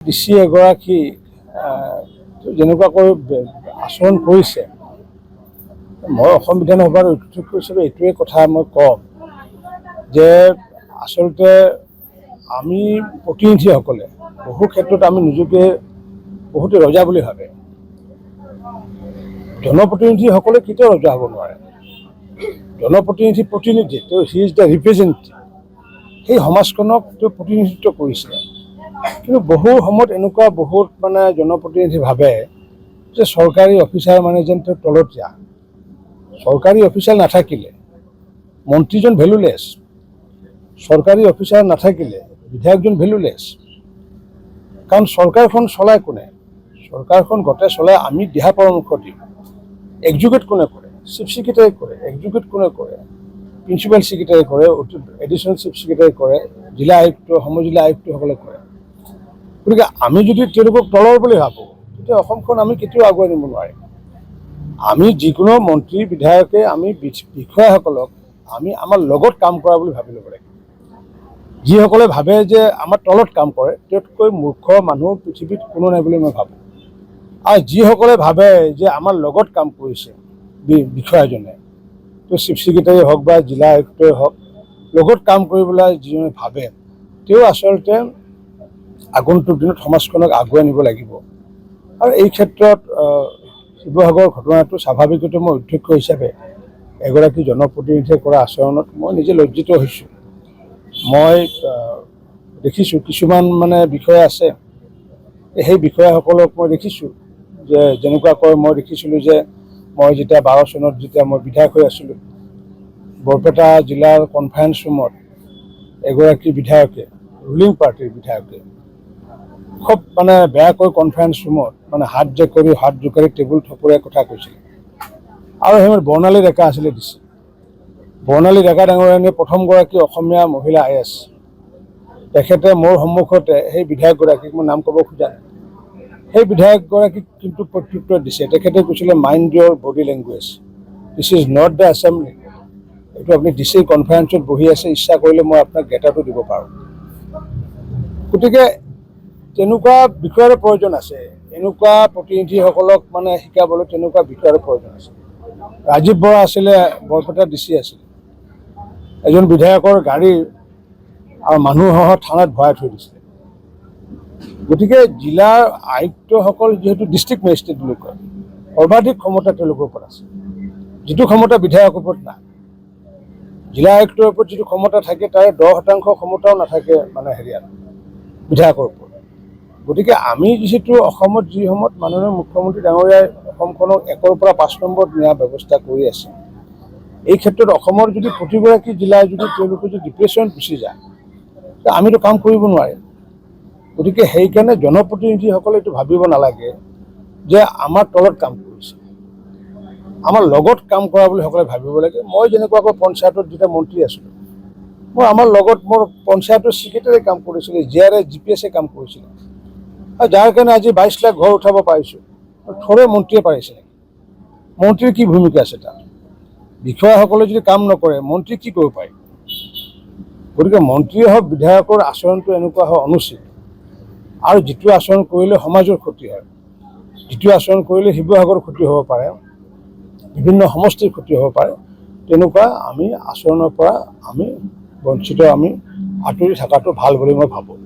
DC এগৰাকী যেনেকুৱাকৈ আচৰণ কৰিছে, মই অসম বিধানসভাৰ অধ্যক্ষ হিচাপে এইটোৱে কথা মই কম যে আচলতে আমি প্ৰতিনিধিসকলে বহু ক্ষেত্ৰত আমি নিজকে বহুতে ৰজা বুলি ভাবে। জনপ্ৰতিনিধিসকলে কেতিয়াও ৰজা হ'ব নোৱাৰে। জনপ্ৰতিনিধি তেওঁ হি ইজ দ্য ৰিপ্ৰেজেণ্টেটিভ। সেই সমাজখনক তেওঁ প্ৰতিনিধিত্ব কৰিছে। কিন্তু বহু সময়ত এনেকুৱা বহুত জনপ্ৰতিনিধি ভাবে যে চৰকাৰী অফিচাৰ যেন তেওঁ তলতীয়া। চৰকাৰী অফিচাৰ নাথাকিলে মন্ত্ৰীজন ভেলুলেছ, চৰকাৰী অফিচাৰ নাথাকিলে বিধায়কজন ভেলুলেছ। কাৰণ চৰকাৰখন চলায় কোনে? চৰকাৰখন গোটেই চলাই আমি দিহা পৰামৰ্শ দিওঁ। এক্সিকিউট কোনে কৰে? চিফ ছেক্ৰেটাৰী কৰে। এক্সিকিউট কোনে কৰে? প্ৰিন্সিপাল ছেক্ৰেটাৰী কৰে, এডিশ্যনেল চিফ ছেক্ৰেটাৰী কৰে, জিলা আয়ুক্ত, সমজিলা আয়ুক্তসকলে কৰে। গতিকে আমি যদি তেওঁলোকক তলৰ বুলি ভাবোঁ, তেতিয়া অসমখন আমি কেতিয়াও আগুৱাই নিব নোৱাৰিম। আমি যিকোনো মন্ত্ৰী বিধায়কে আমি বিষয়াসকলক আমি আমাৰ লগত কাম কৰা বুলি ভাবি ল'ব লাগিব। যিসকলে ভাবে যে আমাৰ তলত কাম কৰে, তেওঁতকৈ মূৰ্খ মানুহ পৃথিৱীত কোনো নাই বুলি মই ভাবোঁ। আৰু যিসকলে ভাবে যে আমাৰ লগত কাম কৰিছে বিষয়াজনে, তো চিফ ছেক্ৰেটাৰী হওক বা জিলা আয়ুক্তই হওক, লগত কাম কৰিবলৈ যিজনে ভাবে, তেওঁ আচলতে আগন্তুক দিনত সমাজখনক আগুৱাই নিব লাগিব। আৰু এই ক্ষেত্ৰত শিৱসাগৰ ঘটনাটো স্বাভাৱিকতে মই অধ্যক্ষ হিচাপে এগৰাকী জনপ্ৰতিনিধিয়ে কৰা আচৰণত মই নিজে লজ্জিত হৈছোঁ। মই দেখিছোঁ কিছুমান বিষয়া আছে, সেই বিষয়াসকলক মই দেখিছোঁ যে যেনেকুৱাকৈ মই দেখিছিলোঁ যে মই যেতিয়া 12 চনত যেতিয়া মই বিধায়ক হৈ আছিলোঁ, বৰপেটা জিলাৰ কনফাৰেন্স ৰুমত এগৰাকী বিধায়কে, ৰুলিং পাৰ্টিৰ বিধায়কে খুব বেয়াকৈ কনফাৰেন্স ৰুমত হাত জোকাৰি টেবুল থপৰিয়াই কথা কৈছিল। আৰু সেইসময়ত বৰ্ণালী ডেকা আছিলে ডিচি। বৰ্ণালী ডেকা ডাঙৰীয়ানী প্ৰথমগৰাকী অসমীয়া মহিলা IAS। তেখেতে মোৰ সন্মুখতে সেই বিধায়কগৰাকীক, মই নাম ক'ব খোজা নাই, সেই বিধায়কগৰাকীক কিন্তু প্ৰত্যুত্তৰ দিছে। তেখেতে কৈছিলে mind your body language, this is not the assembly. এইটো আপুনি ডিচিৰ কনফাৰেন্সত বহি আছে, ইচ্ছা কৰিলে মই আপোনাক গেটাৰটো দিব পাৰোঁ। গতিকে তেনেকুৱা বিষয়ৰ প্ৰয়োজন আছে। এনেকুৱা প্ৰতিনিধিসকলক শিকাবলৈ তেনেকুৱা বিষয়ৰ প্ৰয়োজন আছে। ৰাজীৱ বৰা আছিলে, বৰপেটা ডিচি আছিলে। এজন বিধায়কৰ গাড়ী আৰু মানুহসহ থানাত ভৰাই থৈ দিছিলে। গতিকে জিলাৰ আয়ুক্তসকল যিহেতু ডিষ্ট্ৰিক্ট মেজিষ্ট্ৰেট বুলি কয়, সৰ্বাধিক ক্ষমতা তেওঁলোকৰ ওপৰত আছে, যিটো ক্ষমতা বিধায়কৰ ওপৰত নাই। জিলা আয়ুক্তৰ ওপৰত যিটো ক্ষমতা থাকে তাৰে 10% ক্ষমতাও নাথাকে বিধায়কৰ ওপৰত। গতিকে আমি যিহেতু অসমত যি সময়ত মাননীয় মুখ্যমন্ত্ৰী ডাঙৰীয়াই অসমখনক 1ৰ পৰা 5 নম্বৰত নিয়াৰ ব্যৱস্থা কৰি আছে, এই ক্ষেত্ৰত অসমৰ যদি প্ৰতিগৰাকী জিলাই তেওঁলোকে যদি ডিপ্ৰেশ্যনত গুচি যায়, আমিতো কাম কৰিব নোৱাৰিম। গতিকে সেইকাৰণে জনপ্ৰতিনিধিসকলে এইটো ভাবিব নালাগে যে আমাৰ তলত কাম কৰিছে, আমাৰ লগত কাম কৰা বুলি সকলোৱে ভাবিব লাগে। মই যেনেকুৱাকৈ পঞ্চায়তত যেতিয়া মন্ত্ৰী আছিলোঁ, মই আমাৰ লগত মোৰ পঞ্চায়তৰ ছেক্ৰেটাৰীয়ে কাম কৰিছিলে, GRS GPS কাম কৰিছিলে। আৰু যাৰ কাৰণে আজি 22 লাখ ঘৰ উঠাব পাৰিছোঁ। থৰে মন্ত্ৰীয়ে পাৰিছে নেকি? মন্ত্ৰীৰ কি ভূমিকা আছে তাত? বিষয়াসকলে যদি কাম নকৰে মন্ত্ৰী কি কৰিব পাৰি? গতিকে মন্ত্ৰীয়ে হওক বিধায়কৰ আচৰণটো এনেকুৱা হোৱা অনুচিত। আৰু যিটো আচৰণ কৰিলে সমাজৰ ক্ষতি হয়, যিটো আচৰণ কৰিলে শিৱসাগৰৰ ক্ষতি হ'ব পাৰে, বিভিন্ন সমষ্টিৰ ক্ষতি হ'ব পাৰে, তেনেকুৱা আমি আচৰণৰ পৰা আমি বঞ্চিত, আমি আঁতৰি থকাটো ভাল বুলি মই ভাবোঁ।